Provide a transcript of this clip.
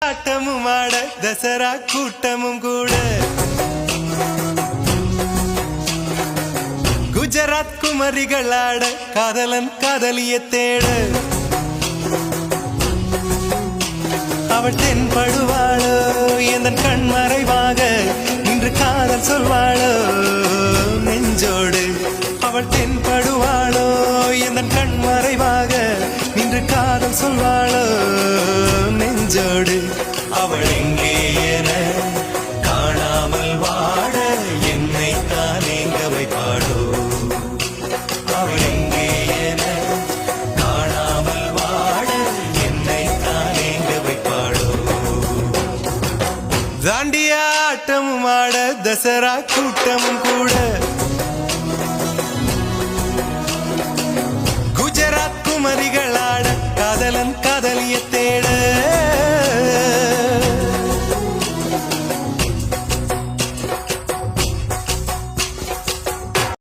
ஆட்டமும் ஆட தசரா கூட்டமும் கூட குஜராத் குமரிகள் ஆட காதலன் காதலிய தேட அவள் தென்படுவாளோ எந்த கண் மறைவாக இன்று காதல் சொல்வாளோ நெஞ்சோடு அவள் தென்படுவாளோ எந்த கண் மறைவாக இன்று காதல் சொல்வாளோ நெஞ்சோடு அவள் எங்கே என காணாமல் வாட என்னை தான் எங்க வைப்பாளோ அவள் எங்கே என காணாமல் வாட என்னை தான் எங்க வைப்பாளோ தாண்டியா ஆட்டமும் ஆட தசரா கூட்டமும் கூட குஜராத் குமரிகள் ஆட காதலன் காதலிய